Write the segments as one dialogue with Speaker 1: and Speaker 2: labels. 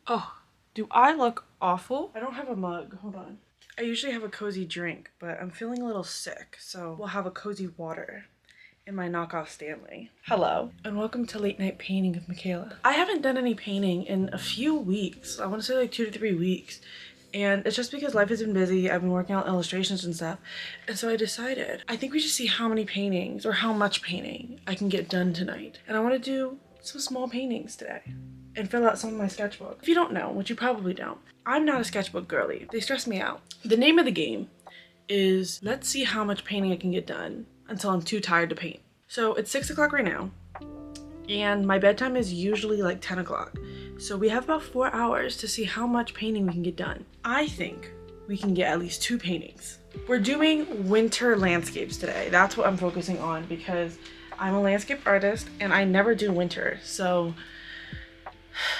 Speaker 1: Oh, do I look awful? I don't have a mug. Hold on. I usually have a cozy drink, but I'm feeling a little sick, so we'll have a cozy water in my knockoff Stanley. Hello, and welcome to Late Night Painting with Michaela. I haven't done any painting in a few weeks. I want to say like 2 to 3 weeks. And it's just because life has been busy. I've been working on illustrations and stuff. And so I decided, I think we should see how many paintings or how much painting I can get done tonight. And I want to do some small paintings today and fill out some of my sketchbook. If you don't know, which you probably don't, I'm not a sketchbook girly. They stress me out. The name of the game is let's see how much painting I can get done until I'm too tired to paint. So it's 6 o'clock right now, and my bedtime is usually like 10 o'clock. So we have about 4 hours to see how much painting we can get done. I think we can get at least 2 paintings. We're doing winter landscapes today. That's what I'm focusing on because I'm a landscape artist and I never do winter. So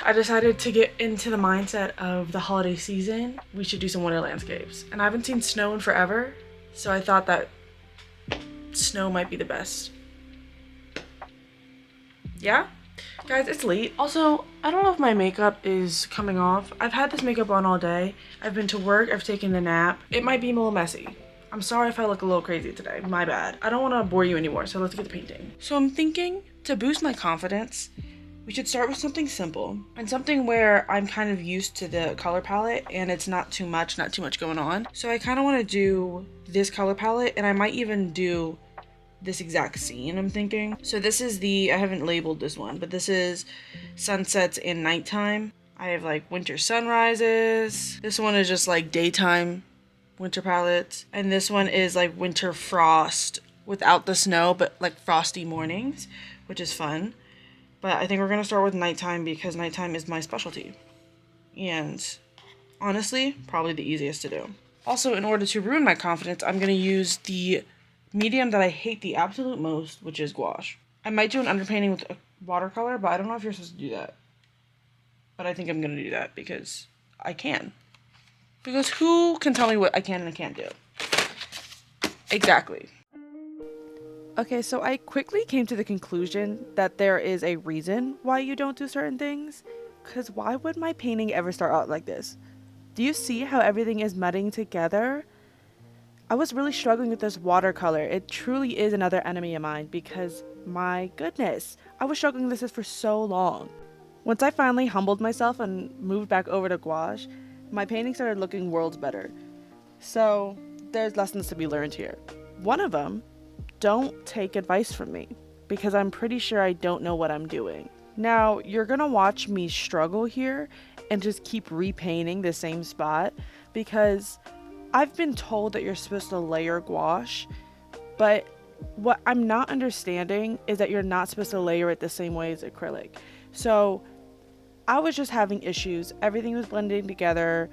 Speaker 1: I decided to get into the mindset of the holiday season. We should do some winter landscapes. And I haven't seen snow in forever, so I thought that snow might be the best. Yeah? Guys, it's late. Also, I don't know if my makeup is coming off. I've had this makeup on all day. I've been to work, I've taken a nap. It might be a little messy. I'm sorry if I look a little crazy today, my bad. I don't want to bore you anymore, so let's get to painting. So I'm thinking to boost my confidence, we should start with something simple and something where I'm kind of used to the color palette and it's not too much going on. So I kind of want to do this color palette, and I might even do this exact scene, I'm thinking. So this is I haven't labeled this one, but this is sunsets and nighttime. I have like winter sunrises. This one is just like daytime winter palettes. And this one is like winter frost without the snow, but like frosty mornings, which is fun. But I think we're gonna start with nighttime because nighttime is my specialty. And honestly, probably the easiest to do. Also, in order to ruin my confidence, I'm gonna use the medium that I hate the absolute most, which is gouache. I might do an underpainting with a watercolor, but I don't know if you're supposed to do that. But I think I'm gonna do that because I can. Because who can tell me what I can and I can't do? Exactly. Okay, so I quickly came to the conclusion that there is a reason why you don't do certain things. Because why would my painting ever start out like this? Do you see how everything is mudding together? I was really struggling with this watercolor. It truly is another enemy of mine because, my goodness, I was struggling with this for so long. Once I finally humbled myself and moved back over to gouache, my painting started looking worlds better. So, there's lessons to be learned here. One of them, don't take advice from me, because I'm pretty sure I don't know what I'm doing. Now, you're gonna watch me struggle here and just keep repainting the same spot, because I've been told that you're supposed to layer gouache, but what I'm not understanding is that you're not supposed to layer it the same way as acrylic. So I was just having issues. Everything was blending together.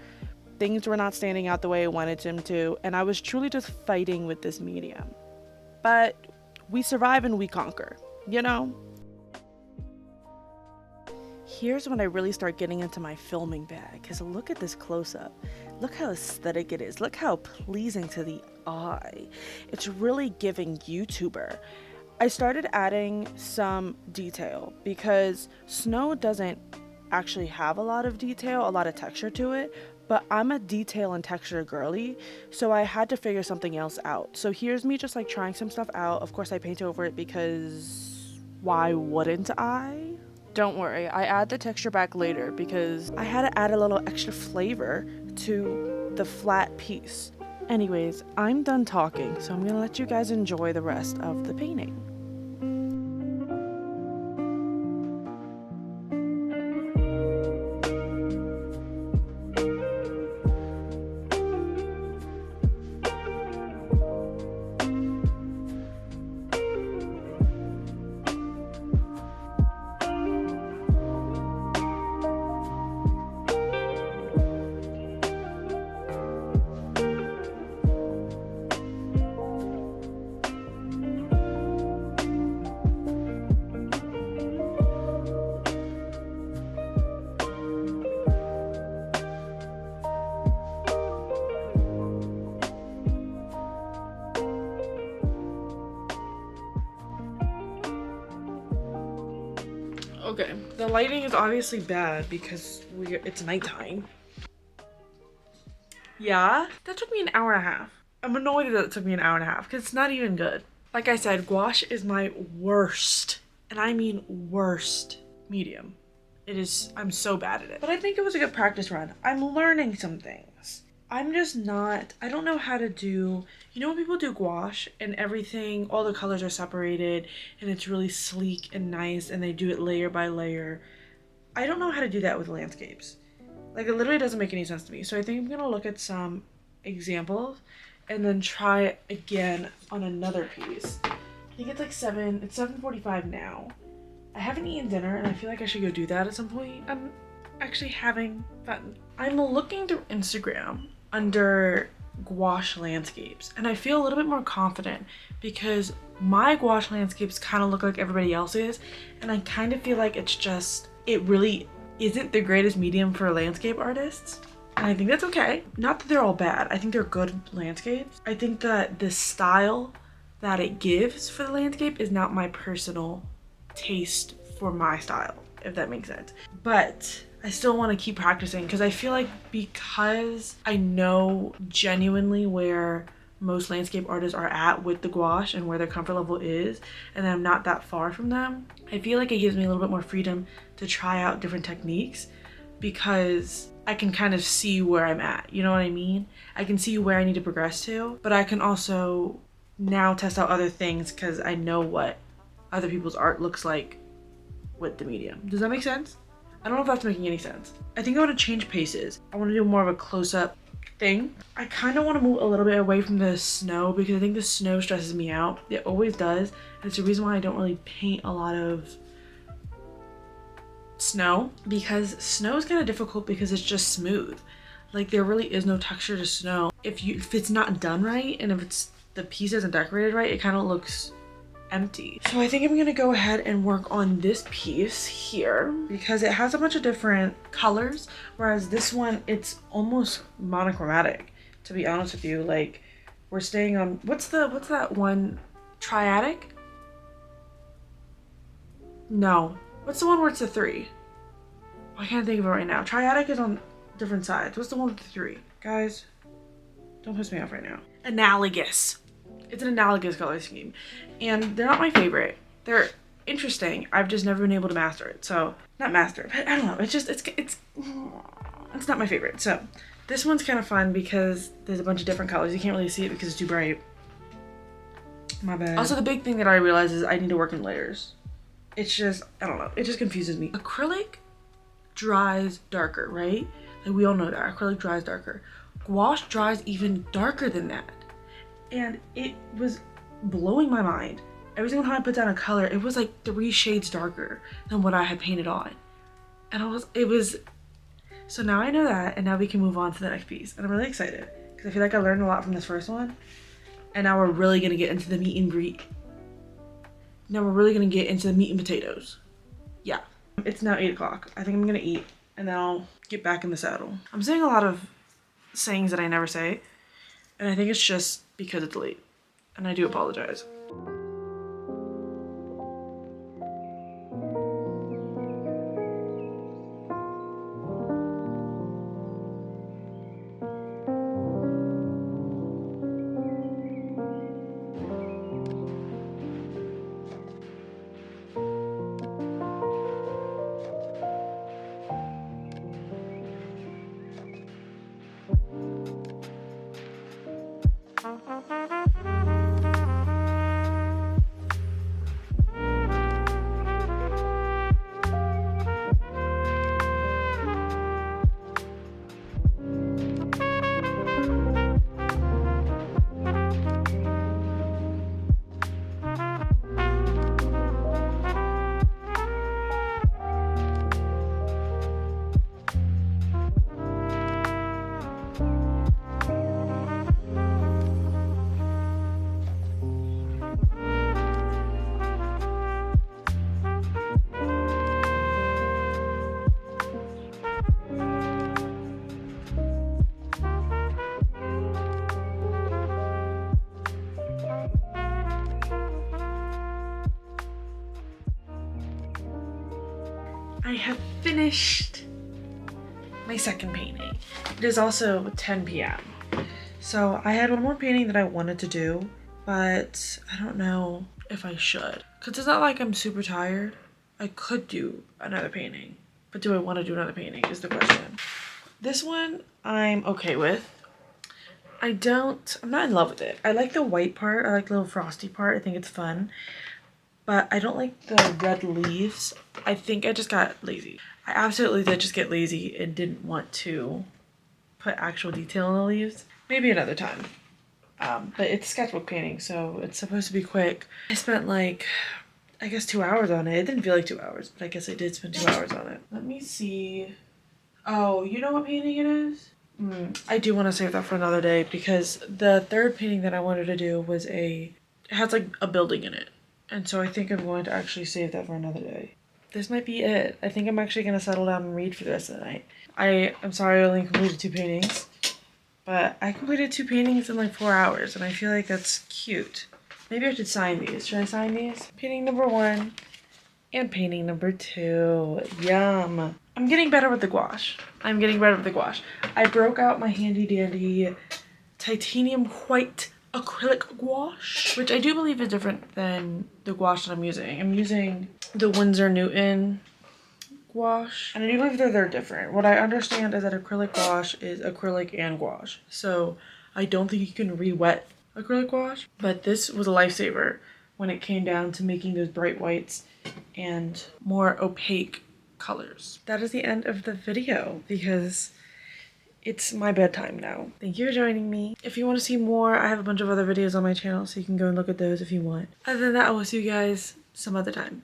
Speaker 1: Things were not standing out the way I wanted them to, and I was truly just fighting with this medium. But we survive and we conquer, you know? Here's when I really start getting into my filming bag, because look at this close-up. Look how aesthetic it is. Look how pleasing to the eye. It's really giving YouTuber. I started adding some detail because snow doesn't actually have a lot of detail, a lot of texture to it, but I'm a detail and texture girly, so I had to figure something else out. So here's me just like trying some stuff out. Of course I paint over it because why wouldn't I? Don't worry, I add the texture back later because I had to add a little extra flavor to the flat piece. Anyways, I'm done talking, so I'm gonna let you guys enjoy the rest of the painting. Okay, the lighting is obviously bad because it's nighttime. Yeah, that took me an hour and a half. I'm annoyed that it took me an hour and a half because it's not even good. Like I said, gouache is my worst, and I mean worst, medium. It is, I'm so bad at it. But I think it was a good practice run. I'm learning some things. I'm just not, I don't know how to do, you know when people do gouache and everything, all the colors are separated and it's really sleek and nice and they do it layer by layer. I don't know how to do that with landscapes. Like, it literally doesn't make any sense to me. So I think I'm gonna look at some examples and then try it again on another piece. I think it's like it's 7:45 now. I haven't eaten dinner and I feel like I should go do that at some point. I'm actually having fun. I'm looking through Instagram under gouache landscapes and I feel a little bit more confident because my gouache landscapes kind of look like everybody else's, and I kind of feel like it really isn't the greatest medium for landscape artists. And I think that's okay. Not that they're all bad. I think they're good landscapes. I think that the style that it gives for the landscape is not my personal taste for my style, if that makes sense. But I still want to keep practicing because I feel like because I know genuinely where most landscape artists are at with the gouache and where their comfort level is, and I'm not that far from them, I feel like it gives me a little bit more freedom to try out different techniques because I can kind of see where I'm at, you know what I mean? I can see where I need to progress to, but I can also now test out other things because I know what other people's art looks like with the medium. Does that make sense? I don't know if that's making any sense. I think I want to change paces. I want to do more of a close-up thing. I kind of want to move a little bit away from the snow because I think the snow stresses me out. It always does, and it's the reason why I don't really paint a lot of snow, because snow is kind of difficult because it's just smooth. Like, there really is no texture to snow. If it's not done right and if the piece isn't decorated right, it kind of looks empty. So I think I'm gonna go ahead and work on this piece here because it has a bunch of different colors, whereas this one, it's almost monochromatic, to be honest with you. Like, we're staying on, what's that one? Triadic? No. What's the one where it's a 3? I can't think of it right now. Triadic is on different sides. What's the one with the 3? Guys, don't piss me off right now. Analogous. It's an analogous color scheme. And they're not my favorite. They're interesting. I've just never been able to master it. So, not master it, but I don't know. It's not my favorite. So, this one's kind of fun because there's a bunch of different colors. You can't really see it because it's too bright. My bad. Also, the big thing that I realize is I need to work in layers. It's just, I don't know. It just confuses me. Acrylic dries darker, right? Like, we all know that. Acrylic dries darker. Gouache dries even darker than that. And it was blowing my mind. Every single time I put down a color, it was like 3 shades darker than what I had painted on. And so now I know that, and now we can move on to the next piece. And I'm really excited because I feel like I learned a lot from this first one. And now we're really gonna get into the meat and greet. Now we're really gonna get into the meat and potatoes. Yeah. It's now 8 o'clock. I think I'm gonna eat and then I'll get back in the saddle. I'm saying a lot of sayings that I never say, and I think it's just because it's late, and I do apologize. I have finished my second painting. It is also 10 p.m. So I had one more painting that I wanted to do, but I don't know if I should. Cause it's not like I'm super tired. I could do another painting, but do I want to do another painting is the question. This one I'm okay with. I'm not in love with it. I like the white part. I like the little frosty part. I think it's fun. But I don't like the red leaves. I think I just got lazy. I absolutely did just get lazy and didn't want to put actual detail in the leaves. Maybe another time. But it's sketchbook painting, so it's supposed to be quick. I spent like, I guess 2 hours on it. It didn't feel like 2 hours, but I guess I did spend 2 hours on it. Let me see. Oh, you know what painting it is? I do want to save that for another day because the third painting that I wanted to do was it has like a building in it. And so I think I'm going to actually save that for another day. This might be it. I think I'm actually going to settle down and read for the rest of the night. I'm sorry I only completed 2 paintings. But I completed 2 paintings in like 4 hours. And I feel like that's cute. Maybe I should sign these. Should I sign these? Painting number 1 and painting number 2. Yum. I'm getting better with the gouache. I broke out my handy dandy titanium white acrylic gouache, which I do believe is different than the gouache that I'm using. I'm using the Winsor Nuit gouache, and I do believe they're different. What I understand is that acrylic gouache is acrylic and gouache, so I don't think you can re-wet acrylic gouache, but this was a lifesaver when it came down to making those bright whites and more opaque colors. That is the end of the video because it's my bedtime now. Thank you for joining me. If you want to see more, I have a bunch of other videos on my channel, so you can go and look at those if you want. Other than that, I will see you guys some other time.